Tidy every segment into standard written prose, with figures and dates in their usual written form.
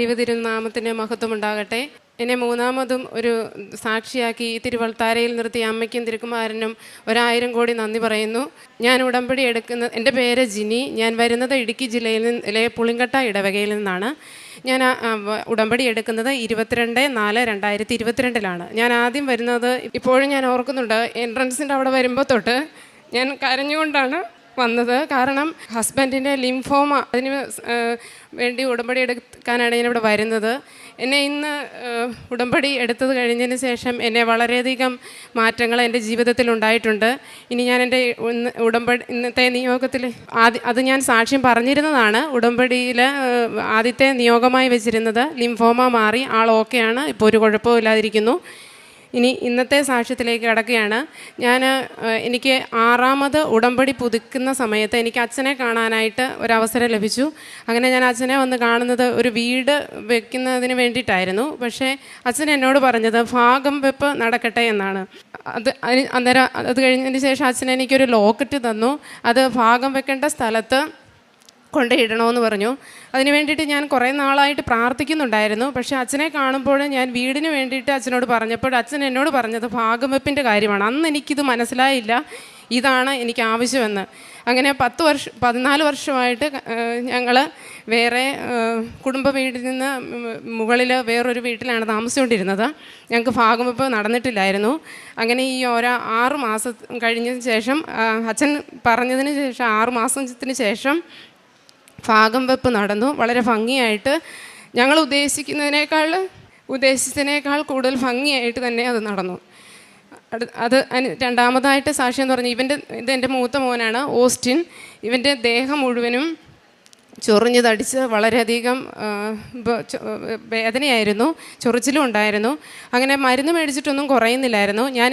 ദൈവതിരുനാമത്തിൻ്റെ മഹത്വം ഉണ്ടാകട്ടെ. എന്നെ മൂന്നാമതും ഒരു സാക്ഷിയാക്കി ഈ തിരുവൾത്താരയിൽ നിർത്തി അമ്മയ്ക്കും തിരുക്കുമാരനും 1000 കോടി നന്ദി പറയുന്നു. ഞാൻ ഉടമ്പടി എൻ്റെ പേര് ജിനി. ഞാൻ വരുന്നത് ഇടുക്കി ജില്ലയിലെ പുളിങ്കട്ട ഇടവകയിൽ നിന്നാണ്. ഞാൻ ഉടമ്പടി എടുക്കുന്നത് 22/4/2022 ഞാൻ ആദ്യം വരുന്നത്. ഇപ്പോഴും ഞാൻ ഓർക്കുന്നുണ്ട്, എൻട്രൻസിൻ്റെ അവിടെ വരുമ്പോൾ തൊട്ട് ഞാൻ കരഞ്ഞുകൊണ്ടാണ് വന്നത്. കാരണം ഹസ്ബൻഡിൻ്റെ ലിംഫോമ, അതിന് വേണ്ടി ഉടമ്പടി എടുക്കാനാണ് ഞാനിവിടെ വരുന്നത്. എന്നെ ഇന്ന് ഉടമ്പടി എടുത്തത് കഴിഞ്ഞതിന് ശേഷം എന്നെ വളരെയധികം മാറ്റങ്ങൾ എൻ്റെ ജീവിതത്തിൽ ഉണ്ടായിട്ടുണ്ട്. ഇനി ഞാൻ എൻ്റെ ഇന്നത്തെ നിയോഗത്തിൽ അത് ഞാൻ സാക്ഷ്യം പറഞ്ഞിരുന്നതാണ്. ഉടമ്പടിയിൽ ആദ്യത്തെ നിയോഗമായി വെച്ചിരുന്നത് ലിംഫോമ മാറി, ആൾ ഓക്കെയാണ്, ഇപ്പോൾ ഒരു കുഴപ്പവും ഇല്ലാതിരിക്കുന്നു. ഇനി ഇന്നത്തെ സാക്ഷ്യത്തിലേക്ക് കടക്കുകയാണ്. എനിക്ക് 6ാമത് ഉടമ്പടി പുതുക്കുന്ന സമയത്ത് എനിക്ക് അച്ഛനെ കാണാനായിട്ട് ഒരവസരം ലഭിച്ചു. അങ്ങനെ ഞാൻ അച്ഛനെ വന്ന് കാണുന്നത് ഒരു വീട് വെക്കുന്നതിന് വേണ്ടിയിട്ടായിരുന്നു. പക്ഷേ അച്ഛൻ എന്നോട് പറഞ്ഞത് ഭാഗം വെപ്പ് നടക്കട്ടെ എന്നാണ്. അന്നേരം അത് കഴിഞ്ഞതിന് ശേഷം അച്ഛൻ എനിക്കൊരു ലോക്കറ്റ് തന്നു. അത് ഭാഗം വെക്കേണ്ട സ്ഥലത്ത് കൊണ്ടിടണമെന്ന് പറഞ്ഞു. അതിന് വേണ്ടിയിട്ട് ഞാൻ കുറേ നാളായിട്ട് പ്രാർത്ഥിക്കുന്നുണ്ടായിരുന്നു. പക്ഷേ അച്ഛനെ കാണുമ്പോൾ ഞാൻ വീടിന് വേണ്ടിയിട്ട് അച്ഛനോട് പറഞ്ഞപ്പോൾ അച്ഛൻ എന്നോട് പറഞ്ഞത് ഭാഗം വെപ്പിൻ്റെ കാര്യമാണ്. അന്ന് എനിക്കിത് മനസ്സിലായില്ല, ഇതാണ് എനിക്ക് ആവശ്യമെന്ന്. അങ്ങനെ 14 വർഷമായിട്ട് ഞങ്ങൾ വേറെ കുടുംബ വീട്ടിൽ നിന്ന് മുകളിൽ വേറൊരു വീട്ടിലാണ് താമസിച്ചുകൊണ്ടിരുന്നത്. ഞങ്ങൾക്ക് ഭാഗം വെപ്പ് നടന്നിട്ടില്ലായിരുന്നു. അങ്ങനെ ഈ 6 മാസം കഴിഞ്ഞതിന് ശേഷം അച്ഛൻ പറഞ്ഞതിന് ശേഷം 6 മാസത്തിന് ശേഷം ഭാഗം വെപ്പ് നടന്നു. വളരെ ഭംഗിയായിട്ട്, ഞങ്ങൾ ഉദ്ദേശിച്ചതിനേക്കാൾ കൂടുതൽ ഭംഗിയായിട്ട് തന്നെ അത് നടന്നു. അത് രണ്ടാമതായിട്ട് സാക്ഷ്യം എന്ന് പറഞ്ഞാൽ ഇതെൻ്റെ മൂത്ത മോനാണ്, ഓസ്റ്റിൻ. ഇവൻ്റെ ദേഹം മുഴുവനും ചൊറിഞ്ഞ് തടിച്ച് വളരെയധികം വേദനയായിരുന്നു, ചൊറിച്ചിലും ഉണ്ടായിരുന്നു. അങ്ങനെ മരുന്ന് മേടിച്ചിട്ടൊന്നും കുറയുന്നില്ലായിരുന്നു. ഞാൻ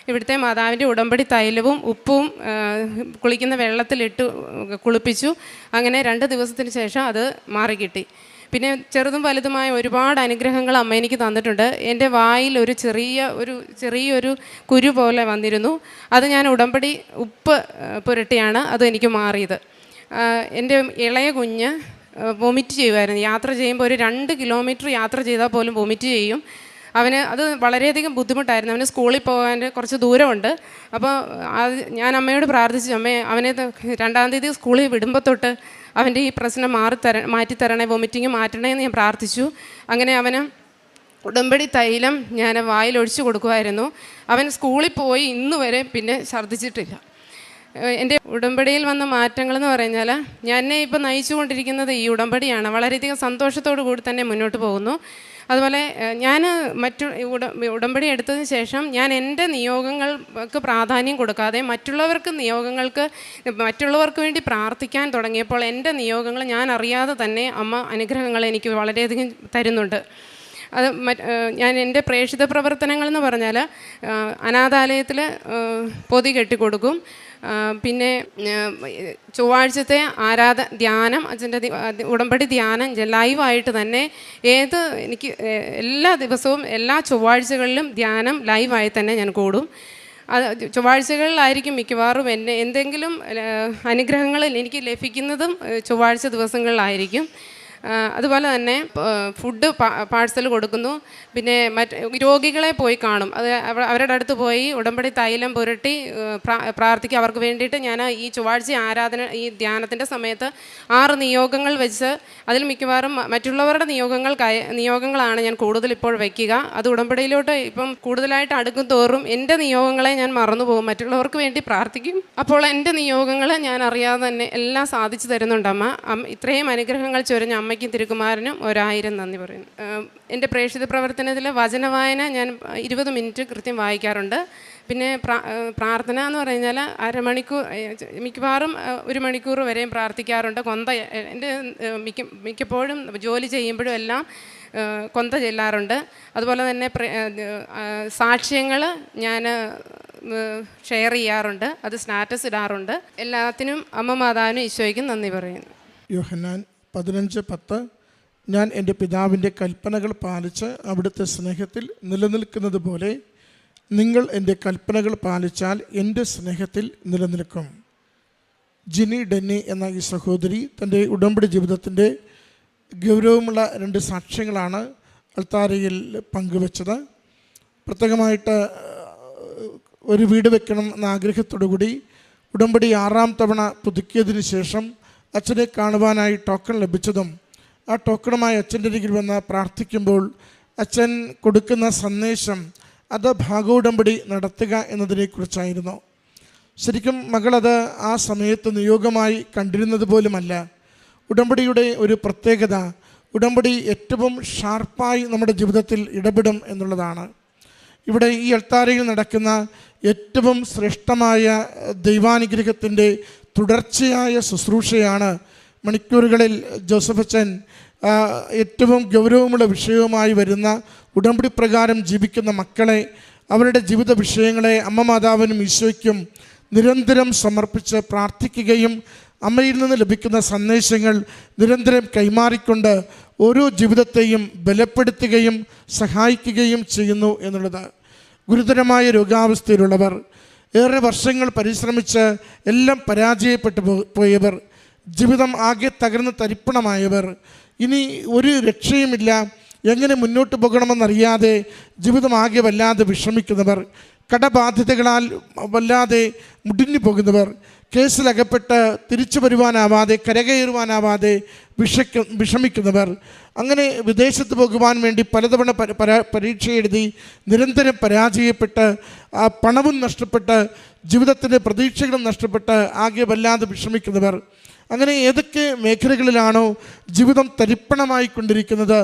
ഇവിടുത്തെ മാതാവിൻ്റെ ഉടമ്പടി തൈലവും ഉപ്പും കുളിക്കുന്ന വെള്ളത്തിലിട്ട് കുളിപ്പിച്ചു. അങ്ങനെ 2 ദിവസത്തിന് ശേഷം അത് മാറിക്കിട്ടി. പിന്നെ ചെറുതും വലുതുമായ ഒരുപാട് അനുഗ്രഹങ്ങൾ അമ്മ എനിക്ക് തന്നിട്ടുണ്ട്. എൻ്റെ വായിൽ ഒരു ചെറിയൊരു കുരു പോലെ വന്നിരുന്നു. അത് ഞാൻ ഉടമ്പടി ഉപ്പ് പുരട്ടിയാണ് അത് എനിക്ക് മാറിയത്. എൻ്റെ ഇളയ കുഞ്ഞ് വൊമിറ്റ് ചെയ്യുമായിരുന്നു. യാത്ര ചെയ്യുമ്പോൾ ഒരു 2 കിലോമീറ്റർ യാത്ര ചെയ്താൽ പോലും വൊമിറ്റ് ചെയ്യും. അത് വളരെയധികം ബുദ്ധിമുട്ടായിരുന്നു. അവന് സ്കൂളിൽ പോകാൻ കുറച്ച് ദൂരമുണ്ട്. അപ്പോൾ ഞാൻ അമ്മയോട് പ്രാർത്ഥിച്ചു, അവനെ 2-ാം തീയതി സ്കൂളിൽ വിടുമ്പോൾ തൊട്ട് അവൻ്റെ ഈ പ്രശ്നം മാറ്റിത്തരണേ, വൊമിറ്റിങ് മാറ്റണേ എന്ന് ഞാൻ പ്രാർത്ഥിച്ചു. അങ്ങനെ അവന് ഉടമ്പടി തൈലം ഞാൻ വായിലൊഴിച്ച് കൊടുക്കുമായിരുന്നു. അവൻ സ്കൂളിൽ പോയി ഇന്ന് വരെ പിന്നെ ഛർദ്ദിച്ചിട്ടില്ല. എൻ്റെ ഉടമ്പടിയിൽ വന്ന മാറ്റങ്ങളെന്ന് പറഞ്ഞാൽ എന്നെ ഇപ്പോൾ നയിച്ചുകൊണ്ടിരിക്കുന്നത് ഈ ഉടമ്പടിയാണ്. വളരെയധികം സന്തോഷത്തോടു കൂടി തന്നെ മുന്നോട്ട് പോകുന്നു. അതുപോലെ ഞാൻ ഉടമ്പടി എടുത്തതിന് ശേഷം ഞാൻ എൻ്റെ നിയോഗങ്ങൾക്ക് പ്രാധാന്യം കൊടുക്കാതെ മറ്റുള്ളവർക്ക് വേണ്ടി പ്രാർത്ഥിക്കാൻ തുടങ്ങിയപ്പോൾ എൻ്റെ നിയോഗങ്ങൾ ഞാൻ അറിയാതെ തന്നെ അമ്മ അനുഗ്രഹങ്ങൾ എനിക്ക് വളരെയധികം തരുന്നുണ്ട്. ഞാൻ എൻ്റെ പ്രേക്ഷിത പ്രവർത്തനങ്ങളെന്ന് പറഞ്ഞാൽ അനാഥാലയത്തിൽ പൊതി കെട്ടിക്കൊടുക്കും. പിന്നെ ചൊവ്വാഴ്ചത്തെ ധ്യാനം, അച്ഛൻ്റെ ഉടമ്പടി ധ്യാനം ലൈവായിട്ട് തന്നെ എനിക്ക് എല്ലാ ദിവസവും എല്ലാ ചൊവ്വാഴ്ചകളിലും ധ്യാനം ലൈവായി തന്നെ ഞാൻ കൂടും. അത് ചൊവ്വാഴ്ചകളിലായിരിക്കും മിക്കവാറും എന്തെങ്കിലും അനുഗ്രഹങ്ങൾ എനിക്ക് ലഭിക്കുന്നതും ചൊവ്വാഴ്ച ദിവസങ്ങളിലായിരിക്കും. അതുപോലെ തന്നെ ഫുഡ് പാഴ്സൽ കൊടുക്കുന്നു. പിന്നെ രോഗികളെ പോയി കാണും. അവരുടെ അടുത്ത് പോയി ഉടമ്പടി തൈലം പുരട്ടി പ്രാർത്ഥിക്കുക അവർക്ക് വേണ്ടിയിട്ട്. ഞാൻ ഈ ചൊവ്വാഴ്ച ഈ ധ്യാനത്തിൻ്റെ സമയത്ത് 6 നിയോഗങ്ങൾ വെച്ച് അതിൽ മിക്കവാറും മറ്റുള്ളവരുടെ നിയോഗങ്ങളാണ് ഞാൻ കൂടുതൽ ഇപ്പോൾ വയ്ക്കുക. അത് ഉടമ്പടിയിലോട്ട് ഇപ്പം കൂടുതലായിട്ട് അടുക്കും തോറും എൻ്റെ നിയോഗങ്ങളെ ഞാൻ മറന്നുപോകും, മറ്റുള്ളവർക്ക് വേണ്ടി പ്രാർത്ഥിക്കും. അപ്പോൾ എൻ്റെ നിയോഗങ്ങൾ ഞാൻ അറിയാതെ തന്നെ എല്ലാം സാധിച്ചു തരുന്നുണ്ട് അമ്മ. ഇത്രയും അനുഗ്രഹങ്ങൾ ചൊരിഞ്ഞ അമ്മയ്ക്കും തിരുക്കുമാരനും 1000 നന്ദി പറയുന്നു. എൻ്റെ പ്രേക്ഷിത പ്രവർത്തനത്തിൽ വചനവായന ഞാൻ 20 മിനിറ്റ് കൃത്യം വായിക്കാറുണ്ട്. പിന്നെ പ്രാർത്ഥന എന്ന് പറഞ്ഞാൽ അരമണിക്കൂർ, മിക്കവാറും 1 മണിക്കൂർ വരെയും പ്രാർത്ഥിക്കാറുണ്ട്. എൻ്റെ മിക്കപ്പോഴും ജോലി ചെയ്യുമ്പോഴും എല്ലാം കൊന്ത ചെല്ലാറുണ്ട്. അതുപോലെ തന്നെ സാക്ഷ്യങ്ങൾ ഞാൻ ഷെയർ ചെയ്യാറുണ്ട്, അത് സ്റ്റാറ്റസ് ഇടാറുണ്ട്. എല്ലാത്തിനും അമ്മ മാതാവിനും ഈശോയ്ക്കും നന്ദി പറയുന്നു. യോഹന്നാൻ 15:10 ഞാൻ എൻ്റെ പിതാവിൻ്റെ കൽപ്പനകൾ പാലിച്ച് അവിടുത്തെ സ്നേഹത്തിൽ നിലനിൽക്കുന്നത് പോലെ നിങ്ങൾ എൻ്റെ കൽപ്പനകൾ പാലിച്ചാൽ എൻ്റെ സ്നേഹത്തിൽ നിലനിൽക്കും. ജിനി ഡെന്നി എന്ന ഈ സഹോദരി തൻ്റെ ഉടമ്പടി ജീവിതത്തിൻ്റെ ഗൗരവമുള്ള 2 സാക്ഷ്യങ്ങളാണ് അൾത്താരയിൽ പങ്കുവച്ചത്. പ്രത്യേകമായിട്ട് ഒരു വീട് വെക്കണം എന്ന ആഗ്രഹത്തോടു കൂടി ഉടമ്പടി 6ാം തവണ പുതുക്കിയതിന് ശേഷം അച്ഛനെ കാണുവാനായി ടോക്കൺ ലഭിച്ചതും ആ ടോക്കണുമായി അച്ഛൻ്റെ അരികിൽ വന്ന് പ്രാർത്ഥിക്കുമ്പോൾ അച്ഛൻ കൊടുക്കുന്ന സന്ദേശം അത് ഭാഗോടമ്പടി നടത്തുക എന്നതിനെക്കുറിച്ചായിരുന്നു. ശരിക്കും മകളത് ആ സമയത്ത് നിയോഗമായി കണ്ടിരുന്നത് പോലുമല്ല. ഉടമ്പടിയുടെ ഒരു പ്രത്യേകത, ഉടമ്പടി ഏറ്റവും ഷാർപ്പായി നമ്മുടെ ജീവിതത്തിൽ ഇടപെടും എന്നുള്ളതാണ്. ഇവിടെ ഈ അൾത്താരയിൽ നടക്കുന്ന ഏറ്റവും ശ്രേഷ്ഠമായ ദൈവാനുഗ്രഹത്തിൻ്റെ തുടർച്ചയായ ശുശ്രൂഷയാണ് മണിക്കൂറുകളിൽ ജോസഫ് അച്ഛൻ ഏറ്റവും ഗൗരവമുള്ള വിഷയവുമായി വരുന്ന ഉടമ്പടി പ്രകാരം ജീവിക്കുന്ന മക്കളെ, അവരുടെ ജീവിത വിഷയങ്ങളെ അമ്മ മാതാവിനും ഈശോയ്ക്കും നിരന്തരം സമർപ്പിച്ച് പ്രാർത്ഥിക്കുകയും അമ്മയിൽ നിന്ന് ലഭിക്കുന്ന സന്ദേശങ്ങൾ നിരന്തരം കൈമാറിക്കൊണ്ട് ഓരോ ജീവിതത്തെയും ബലപ്പെടുത്തുകയും സഹായിക്കുകയും ചെയ്യുന്നു എന്നുള്ളത്. ഗുരുതരമായ രോഗാവസ്ഥയിലുള്ളവർ, ഏറെ വർഷങ്ങൾ പരിശ്രമിച്ച് എല്ലാം പരാജയപ്പെട്ടു പോയവർ, ജീവിതം ആകെ തകർന്ന് തരിപ്പണമായവർ, ഇനി ഒരു രക്ഷയുമില്ല, എങ്ങനെ മുന്നോട്ട് പോകണമെന്നറിയാതെ ജീവിതം ആകെ വല്ലാതെ വിഷമിക്കുന്നവർ, കടബാധ്യതകളാൽ വല്ലാതെ മുടിഞ്ഞു പോകുന്നവർ, കേസിലകപ്പെട്ട് തിരിച്ചു വരുവാനാവാതെ കരകയറുവാനാവാതെ വിഷമിക്കുന്നവർ, അങ്ങനെ വിദേശത്ത് പോകുവാൻ വേണ്ടി പലതവണ പരീക്ഷ എഴുതി നിരന്തരം പരാജയപ്പെട്ട് പണവും നഷ്ടപ്പെട്ട് ജീവിതത്തിൻ്റെ പ്രതീക്ഷകളും നഷ്ടപ്പെട്ട് ആകെ വല്ലാതെ വിഷമിക്കുന്നവർ, അങ്ങനെ ഏതൊക്കെ മേഖലകളിലാണോ ജീവിതം തരിപ്പണമായി കൊണ്ടിരിക്കുന്നത്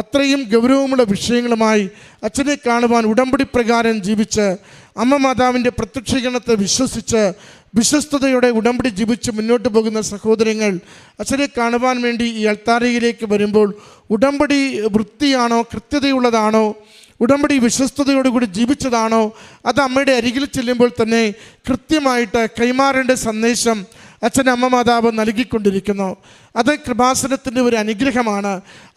അത്രയും ഗൗരവമുള്ള വിഷയങ്ങളുമായി അച്ഛനെ കാണുവാൻ ഉടമ്പടി പ്രകാരം ജീവിച്ച് അമ്മ മാതാവിൻ്റെ പ്രത്യക്ഷീകരണത്തെ വിശ്വസിച്ച് വിശ്വസ്തയോടെ ഉടമ്പടി ജീവിച്ച് മുന്നോട്ട് പോകുന്ന സഹോദരങ്ങൾ അച്ഛനെ കാണുവാൻ വേണ്ടി ഈ അൾത്താരയിലേക്ക് വരുമ്പോൾ ഉടമ്പടി വൃത്തിയാണോ, കൃത്യതയുള്ളതാണോ, ഉടമ്പടി വിശ്വസ്തയോടുകൂടി ജീവിച്ചതാണോ, അത് അമ്മയുടെ അരികിൽ ചെല്ലുമ്പോൾ തന്നെ കൃത്യമായിട്ട് കൈമാറേണ്ട സന്ദേശം അച്ഛൻ അമ്മ മാതാവ് നൽകിക്കൊണ്ടിരിക്കുന്നു. അത് കൃപാസനത്തിൻ്റെ ഒരു അനുഗ്രഹമാണ്.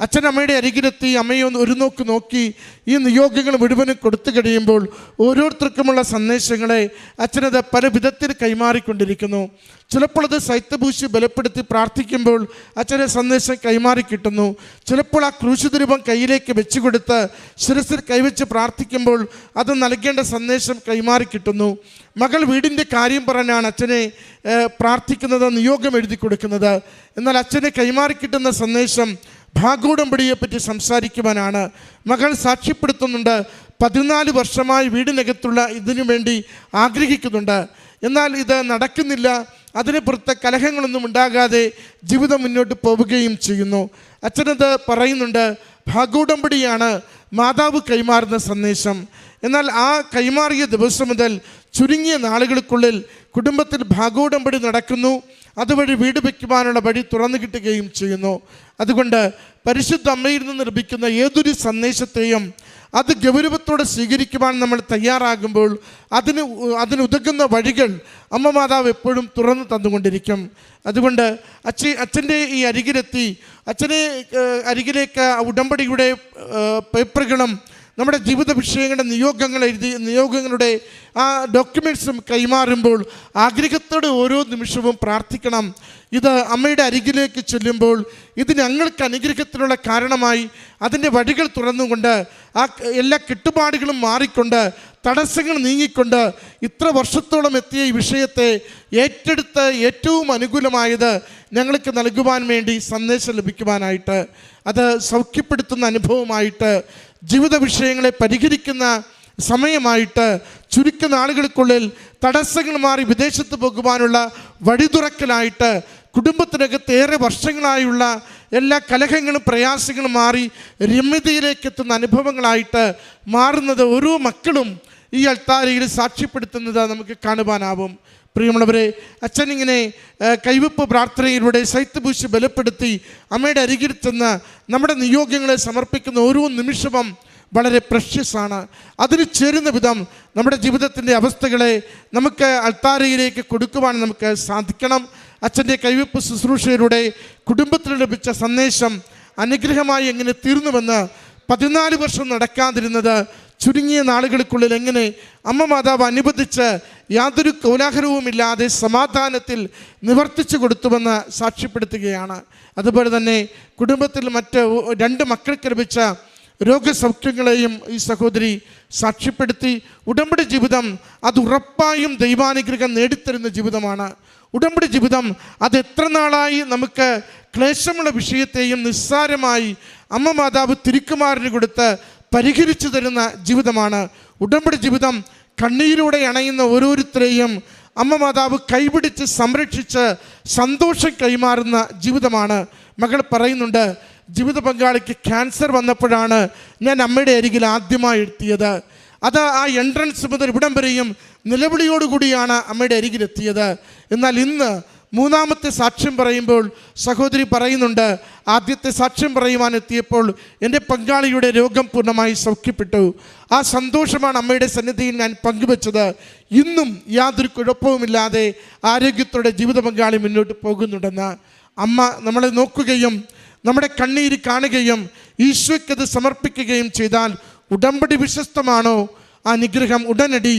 അച്ഛൻ അമ്മയുടെ അരികിലെത്തി അമ്മയെ ഒരു നോക്ക് നോക്കി ഈ നിയോഗങ്ങൾ മുഴുവനും കൊടുത്തു കഴിയുമ്പോൾ ഓരോരുത്തർക്കുമുള്ള സന്ദേശങ്ങളെ അച്ഛനത് പല വിധത്തിൽ കൈമാറിക്കൊണ്ടിരിക്കുന്നു. ചിലപ്പോൾ അത് സൈത്യഭൂഷി ബലപ്പെടുത്തി പ്രാർത്ഥിക്കുമ്പോൾ അച്ഛനെ സന്ദേശം കൈമാറി കിട്ടുന്നു. ചിലപ്പോൾ ആ ക്രൂശുദുരൂപം കയ്യിലേക്ക് വെച്ചു കൊടുത്ത് ശിരസിൽ കൈവച്ച് പ്രാർത്ഥിക്കുമ്പോൾ അത് നൽകേണ്ട സന്ദേശം കൈമാറി കിട്ടുന്നു. മകൾ വീടിൻ്റെ കാര്യം പറഞ്ഞാണ് അച്ഛനെ പ്രാർത്ഥിക്കുന്നത്, നിയോഗം എഴുതി കൊടുക്കുന്നത്. എന്നാൽ അച്ഛനെ കൈമാറി കിട്ടുന്ന സന്ദേശം ഭാഗോടമ്പടിയെപ്പറ്റി സംസാരിക്കുവാനാണ്. മകൾ സാക്ഷ്യപ്പെടുത്തുന്നുണ്ട്, 14 വർഷമായി വീടിനകത്തുള്ള ഇതിനു വേണ്ടി ആഗ്രഹിക്കുന്നുണ്ട്, എന്നാൽ ഇത് നടക്കുന്നില്ല. അതിന് പുറത്ത് കലഹങ്ങളൊന്നും ഉണ്ടാകാതെ ജീവിതം മുന്നോട്ട് പോവുകയും ചെയ്യുന്നു. അച്ഛനത് പറയുന്നുണ്ട്, ഭാഗോടമ്പടിയാണ് മാതാവ് കൈമാറുന്ന സന്ദേശം. എന്നാൽ ആ കൈമാറിയ ദിവസം മുതൽ ചുരുങ്ങിയ നാളുകൾക്കുള്ളിൽ കുടുംബത്തിൽ ഭാഗോടമ്പടി നടക്കുന്നു. അതുവഴി വീട് വയ്ക്കുവാനുള്ള വഴി തുറന്നു കിട്ടുകയും ചെയ്യുന്നു. അതുകൊണ്ട് പരിശുദ്ധ അമ്മയിൽ നിന്ന് ലഭിക്കുന്ന ഏതൊരു സന്ദേശത്തെയും അത് ഗൗരവത്തോടെ സ്വീകരിക്കുവാൻ നമ്മൾ തയ്യാറാകുമ്പോൾ അതിനുതകുന്ന വഴികൾ അമ്മ മാതാവ് എപ്പോഴും തുറന്നു തന്നുകൊണ്ടിരിക്കും. അതുകൊണ്ട് അച്ഛൻ്റെ ഈ അരികിലെത്തി അച്ഛനെ അരികിലേക്ക് ഉടമ്പടിയുടെ പേപ്പറുകളും നമ്മുടെ ജീവിത വിഷയങ്ങളുടെ നിയോഗങ്ങളുടെ ആ ഡോക്യുമെൻറ്റ്സും കൈമാറുമ്പോൾ ആഗ്രഹത്തോടെ ഓരോ നിമിഷവും പ്രാർത്ഥിക്കണം. ഇത് അമ്മയുടെ അരികിലേക്ക് ചെല്ലുമ്പോൾ ഇത് ഞങ്ങൾക്ക് അനുഗ്രഹത്തിനുള്ള കാരണമായി അതിൻ്റെ വഴികൾ തുറന്നുകൊണ്ട് ആ എല്ലാ കെട്ടുപാടുകളും മാറിക്കൊണ്ട് തടസ്സങ്ങൾ നീങ്ങിക്കൊണ്ട് ഇത്ര വർഷത്തോളം എത്തിയ ഈ വിഷയത്തെ ഏറ്റെടുത്ത് ഏറ്റവും അനുകൂലമായത് ഞങ്ങൾക്ക് നൽകുവാൻ വേണ്ടി സന്ദേശം ലഭിക്കുവാനായിട്ട്, അത് സൗഖ്യപ്പെടുത്തുന്ന അനുഭവമായിട്ട്, ജീവിത വിഷയങ്ങളെ പരിഹരിക്കുന്ന സമയമായിട്ട്, ചുരുക്ക നാളുകൾക്കുള്ളിൽ തടസ്സങ്ങൾ മാറി വിദേശത്ത് പോകുവാനുള്ള വഴി തുറക്കലായിട്ട്, കുടുംബത്തിനകത്ത് ഏറെ വർഷങ്ങളായുള്ള എല്ലാ കലഹങ്ങളും പ്രയാസങ്ങളും മാറി രമ്യതയിലേക്ക് എത്തുന്ന അനുഭവങ്ങളായിട്ട് മാറുന്നത് ഓരോ മക്കളും ഈ അൾത്താരയിൽ സാക്ഷ്യപ്പെടുത്തുന്നത് നമുക്ക് കാണുവാനാവും. പ്രിയമുള്ളവരെ, അച്ഛനിങ്ങനെ കൈവപ്പ് പ്രാർത്ഥനയിലൂടെ സൈത്യഭൂഷി ബലപ്പെടുത്തി അമ്മയുടെ അരികിൽ ചെന്ന് നമ്മുടെ നിയോഗങ്ങളെ സമർപ്പിക്കുന്ന ഓരോ നിമിഷവും വളരെ പ്രഷ്യസാണ്. അതിന് ചേരുന്ന വിധം നമ്മുടെ ജീവിതത്തിൻ്റെ അവസ്ഥകളെ നമുക്ക് അൾത്താരയിലേക്ക് കൊടുക്കുവാൻ നമുക്ക് സാധിക്കണം. അച്ഛൻ്റെ കൈവപ്പ് ശുശ്രൂഷയിലൂടെ കുടുംബത്തിൽ ലഭിച്ച സന്ദേശം അനുഗ്രഹമായി എങ്ങനെ തീർന്നുവെന്ന്, 14 വർഷം നടക്കാതിരുന്നത് ചുരുങ്ങിയ നാളുകൾക്കുള്ളിൽ എങ്ങനെ അമ്മ മാതാവ് അനുവദിച്ച് യാതൊരു കോലാഹലവുമില്ലാതെ സമാധാനത്തിൽ നിവർത്തിച്ചു കൊടുത്തുവെന്ന് സാക്ഷ്യപ്പെടുത്തുകയാണ്. അതുപോലെ തന്നെ കുടുംബത്തിൽ മറ്റ് 2 മക്കൾക്ക് ലഭിച്ച രോഗസൗഖ്യങ്ങളെയും ഈ സഹോദരി സാക്ഷ്യപ്പെടുത്തി. ഉടമ്പടി ജീവിതം അത് ഉറപ്പായും ദൈവാനുഗ്രഹം നേടിത്തരുന്ന ജീവിതമാണ്. ഉടമ്പടി ജീവിതം അത് എത്ര നാളായി നമുക്ക് ക്ലേശമുള്ള വിഷയത്തെയും നിസ്സാരമായി അമ്മ മാതാവ് തിരുക്കുമാറിന് കൊടുത്ത് പരിഹരിച്ചു തരുന്ന ജീവിതമാണ്. ഉടമ്പടി ജീവിതം കണ്ണീരിലൂടെ അണയുന്ന ഓരോരുത്തരെയും അമ്മ മാതാവ് കൈപിടിച്ച് സംരക്ഷിച്ച് സന്തോഷം കൈമാറുന്ന ജീവിതമാണ്. മകൾ പറയുന്നുണ്ട്, ജീവിത പങ്കാളിക്ക് ക്യാൻസർ വന്നപ്പോഴാണ് ഞാൻ അമ്മയുടെ അരികിൽ ആദ്യമായി എത്തിയത്. അത് ആ എൻട്രൻസ് മുതൽ ഇവിടം വരെയും നിലവിളിയോടുകൂടിയാണ് അമ്മയുടെ അരികിലെത്തിയത്. എന്നാൽ ഇന്ന് 3ാമത്തെ സാക്ഷ്യം പറയുമ്പോൾ സഹോദരി പറയുന്നുണ്ട്, ആദ്യത്തെ സാക്ഷ്യം പറയുവാൻ എത്തിയപ്പോൾ എൻ്റെ പങ്കാളിയുടെ രോഗം പൂർണ്ണമായി സൗഖ്യപ്പെട്ടു. ആ സന്തോഷമാണ് അമ്മയുടെ സന്നിധിയിൽ ഞാൻ പങ്കുവെച്ചത്. ഇന്നും യാതൊരു കുഴപ്പവുമില്ലാതെ ആരോഗ്യത്തോടെ ജീവിത പങ്കാളി മുന്നോട്ട് പോകുന്നുണ്ടെന്ന്. അമ്മ നമ്മളെ നോക്കുകയും നമ്മുടെ കണ്ണീര് കാണുകയും ഈശോയ്ക്കത് സമർപ്പിക്കുകയും ചെയ്താൽ ഉടമ്പടി വിശ്വസ്തമാണോ, ആ അനുഗ്രഹം ഉടനടി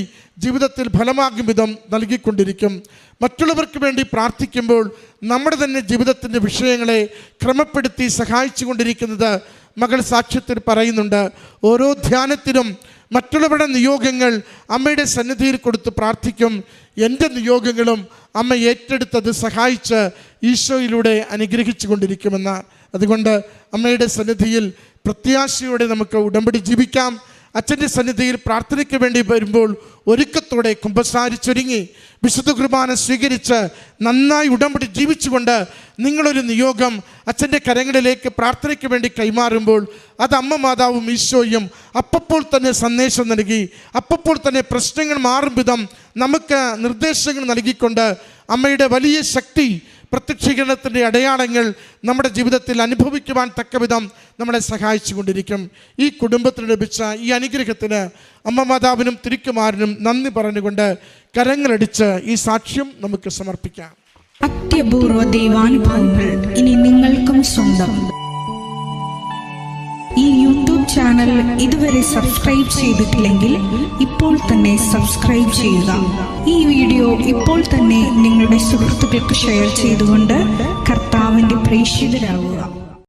ജീവിതത്തിൽ ഫലമാകും വിധം നൽകിക്കൊണ്ടിരിക്കും. മറ്റുള്ളവർക്ക് വേണ്ടി പ്രാർത്ഥിക്കുമ്പോൾ നമ്മുടെ തന്നെ ജീവിതത്തിൻ്റെ വിഷയങ്ങളെ ക്രമപ്പെടുത്തി സഹായിച്ചു കൊണ്ടിരിക്കുന്നത് മകൾ സാക്ഷ്യത്തിൽ പറയുന്നുണ്ട്. ഓരോ ധ്യാനത്തിനും മറ്റുള്ളവരുടെ നിയോഗങ്ങൾ അമ്മയുടെ സന്നിധിയിൽ കൊടുത്ത് പ്രാർത്ഥിക്കും. എൻ്റെ നിയോഗങ്ങളും അമ്മ ഏറ്റെടുത്തത് സഹായിച്ച് ഈശോയിലൂടെ അനുഗ്രഹിച്ചു കൊണ്ടിരിക്കുമെന്ന്. അതുകൊണ്ട് അമ്മയുടെ സന്നിധിയിൽ പ്രത്യാശയോടെ നമുക്ക് ഉടമ്പടി ജീവിക്കാം. അച്ഛൻ്റെ സന്നിധിയിൽ പ്രാർത്ഥനയ്ക്ക് വേണ്ടി വരുമ്പോൾ ഒരുക്കത്തോടെ കുമ്പസാരിച്ചൊരുങ്ങി വിശുദ്ധ കുർബാന സ്വീകരിച്ച് നന്നായി ഉടമ്പടി ജീവിച്ചുകൊണ്ട് നിങ്ങളൊരു നിയോഗം അച്ഛൻ്റെ കരങ്ങളിലേക്ക് പ്രാർത്ഥനയ്ക്ക് വേണ്ടി കൈമാറുമ്പോൾ അത് അമ്മ മാതാവും ഈശോയും അപ്പോൾ തന്നെ സന്ദേശം നൽകി അപ്പോൾ തന്നെ പ്രശ്നങ്ങൾ മാറും വിധം നമുക്ക് നിർദ്ദേശങ്ങൾ നൽകിക്കൊണ്ട് അമ്മയുടെ വലിയ ശക്തി പ്രത്യക്ഷീകരണത്തിൻ്റെ അടയാളങ്ങൾ നമ്മുടെ ജീവിതത്തിൽ അനുഭവിക്കുവാൻ തക്കവിധം നമ്മളെ സഹായിച്ചു കൊണ്ടിരിക്കും. ഈ കുടുംബത്തിന് ലഭിച്ച ഈ അനുഗ്രഹത്തിന് അമ്മ മാതാവിനും തിരുക്കുമാരനും നന്ദി പറഞ്ഞുകൊണ്ട് കരങ്ങളടിച്ച് ഈ സാക്ഷ്യം നമുക്ക് സമർപ്പിക്കാം. അത്യപൂർവ ദൈവാനുഭവങ്ങൾ ഇനി നിങ്ങൾക്കും സ്വന്തം. ഈ യൂട്യൂബ് ചാനൽ ഇതുവരെ സബ്സ്ക്രൈബ് ചെയ്തിട്ടില്ലെങ്കിൽ ഇപ്പോൾ തന്നെ സബ്സ്ക്രൈബ് ചെയ്യുക. ഈ വീഡിയോ ഇപ്പോൾ തന്നെ നിങ്ങളുടെ സുഹൃത്തുക്കൾക്ക് ഷെയർ ചെയ്തുകൊണ്ട് കർത്താവിൻ്റെ പ്രേക്ഷിതരാകുക.